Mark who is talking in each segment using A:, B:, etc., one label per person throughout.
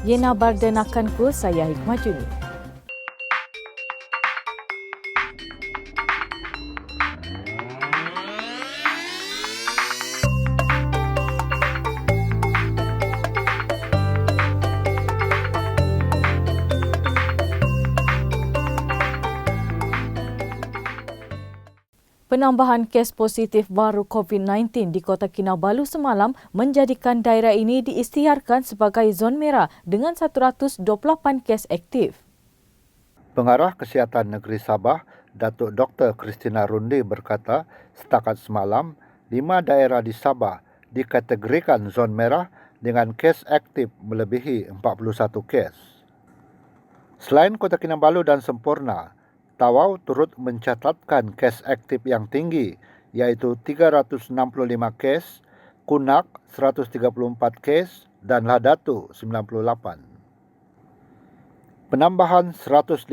A: Yena Bardenakanku, saya Hikmah Juni. Penambahan kes positif baru COVID-19 di Kota Kinabalu semalam menjadikan daerah ini diisytiharkan sebagai zon merah dengan 128 kes aktif.
B: Pengarah Kesihatan Negeri Sabah, Datuk Dr. Christina Rundi berkata, setakat semalam, 5 daerah di Sabah dikategorikan zon merah dengan kes aktif melebihi 41 kes. Selain Kota Kinabalu dan Semporna, Tawau turut mencatatkan kes aktif yang tinggi, iaitu 365 kes, Kunak 134 kes dan Ladatu 98. Penambahan 155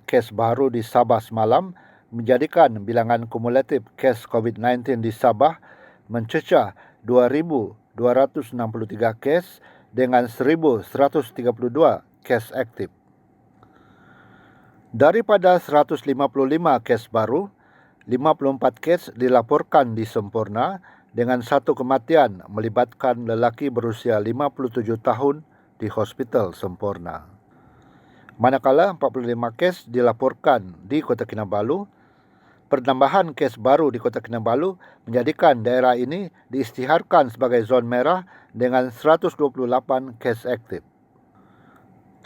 B: kes baru di Sabah semalam menjadikan bilangan kumulatif kes COVID-19 di Sabah mencecah 2,263 kes dengan 1,132 kes aktif. Daripada 155 kes baru, 54 kes dilaporkan di Semporna dengan satu kematian melibatkan lelaki berusia 57 tahun di Hospital Semporna. Manakala 45 kes dilaporkan di Kota Kinabalu, penambahan kes baru di Kota Kinabalu menjadikan daerah ini diisytiharkan sebagai zon merah dengan 128 kes aktif.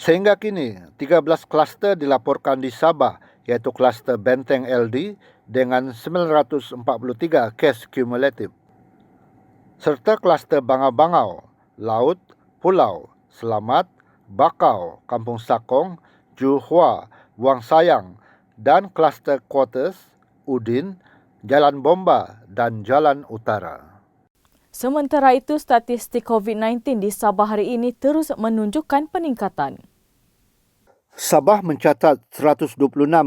B: Sehingga kini, 13 kluster dilaporkan di Sabah, iaitu kluster Benteng LD dengan 943 kes kumulatif. Serta kluster Bangau-Bangau, Laut, Pulau, Selamat, Bakau, Kampung Sakong, Juhua, Wang Sayang dan kluster Quarters, Udin, Jalan Bomba dan Jalan Utara.
A: Sementara itu, statistik COVID-19 di Sabah hari ini terus menunjukkan peningkatan.
B: Sabah mencatat 126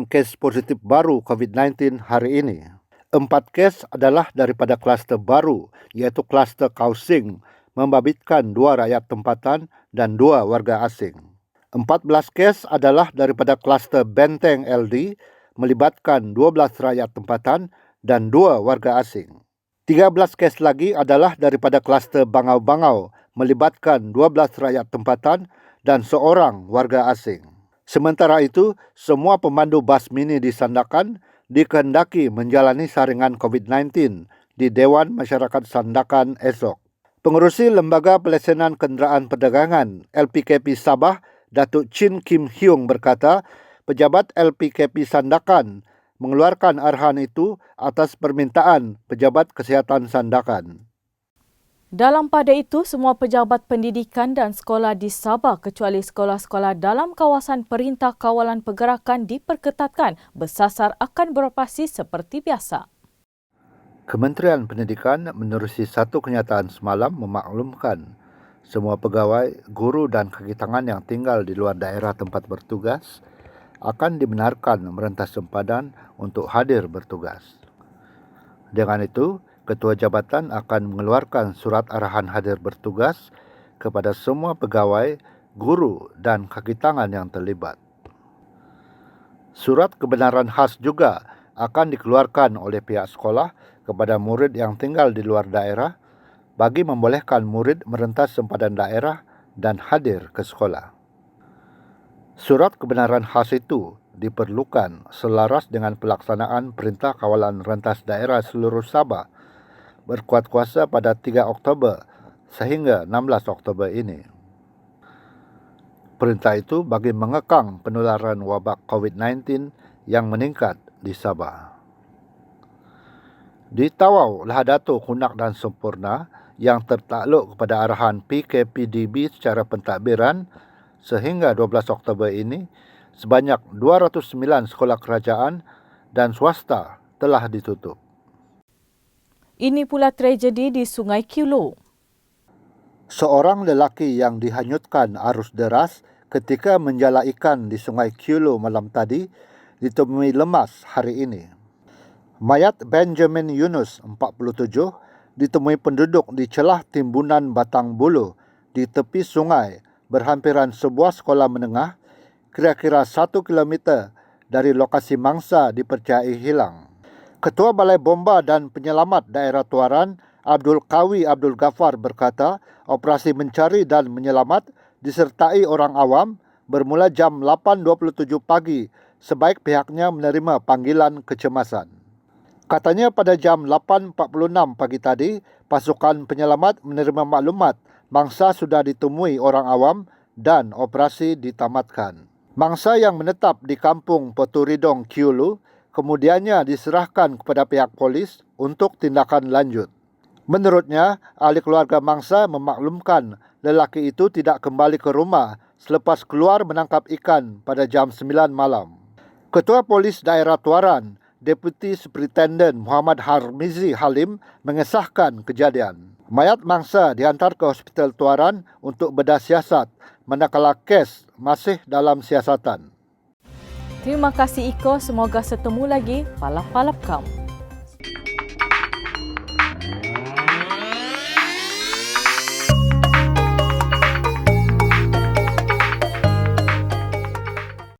B: kes positif baru COVID-19 hari ini. 4 kes adalah daripada kluster baru, iaitu kluster Kausing, membabitkan 2 rakyat tempatan dan 2 warga asing. 14 kes adalah daripada kluster Benteng LD, melibatkan 12 rakyat tempatan dan 2 warga asing. 13 kes lagi adalah daripada kluster Bangau-Bangau, melibatkan 12 rakyat tempatan dan 1 warga asing. Sementara itu, semua pemandu bas mini di Sandakan dikehendaki menjalani saringan COVID-19 di Dewan Masyarakat Sandakan esok. Pengerusi Lembaga Pelesenan Kenderaan Perdagangan LPKP Sabah, Datuk Chin Kim Hyung berkata, pejabat LPKP Sandakan mengeluarkan arahan itu atas permintaan Pejabat Kesihatan Sandakan.
A: Dalam pada itu, semua pejabat pendidikan dan sekolah di Sabah kecuali sekolah-sekolah dalam kawasan Perintah Kawalan Pergerakan diperketatkan bersasar akan beroperasi seperti biasa.
B: Kementerian Pendidikan menerusi satu kenyataan semalam memaklumkan semua pegawai, guru dan kaki tangan yang tinggal di luar daerah tempat bertugas akan dibenarkan merentas sempadan untuk hadir bertugas. Dengan itu, Ketua Jabatan akan mengeluarkan surat arahan hadir bertugas kepada semua pegawai, guru dan kaki tangan yang terlibat. Surat kebenaran khas juga akan dikeluarkan oleh pihak sekolah kepada murid yang tinggal di luar daerah bagi membolehkan murid merentas sempadan daerah dan hadir ke sekolah. Surat kebenaran khas itu diperlukan selaras dengan pelaksanaan Perintah Kawalan Rentas Daerah seluruh Sabah berkuat kuasa pada 3 Oktober sehingga 16 Oktober ini. Perintah itu bagi mengekang penularan wabak COVID-19 yang meningkat di Sabah. Di Tawau, Ladatu, Kunak dan Semporna yang tertakluk kepada arahan PKPDB secara pentadbiran sehingga 12 Oktober ini, sebanyak 209 sekolah kerajaan dan swasta telah ditutup.
A: Ini pula tragedi di Sungai Kilo.
B: Seorang lelaki yang dihanyutkan arus deras ketika menjala ikan di Sungai Kilo malam tadi ditemui lemas hari ini. Mayat Benjamin Yunus, 47, ditemui penduduk di celah timbunan Batang Bulu di tepi sungai berhampiran sebuah sekolah menengah kira-kira 1 kilometer dari lokasi mangsa dipercayai hilang. Ketua Balai Bomba dan Penyelamat Daerah Tuaran, Abdul Qawi Abdul Ghaffar berkata, operasi mencari dan menyelamat disertai orang awam bermula jam 8.27 pagi sebaik pihaknya menerima panggilan kecemasan. Katanya pada jam 8.46 pagi tadi, pasukan penyelamat menerima maklumat mangsa sudah ditemui orang awam dan operasi ditamatkan. Mangsa yang menetap di kampung Poturidong, Kiulu, kemudiannya diserahkan kepada pihak polis untuk tindakan lanjut. Menurutnya, ahli keluarga mangsa memaklumkan lelaki itu tidak kembali ke rumah selepas keluar menangkap ikan pada jam 9 malam. Ketua Polis Daerah Tuaran, Deputi Superintenden Muhammad Harmizi Halim mengesahkan kejadian. Mayat mangsa dihantar ke Hospital Tuaran untuk bedah siasat, manakala kes masih dalam siasatan.
A: Terima kasih Iko, semoga setemu lagi palap-palap kamu.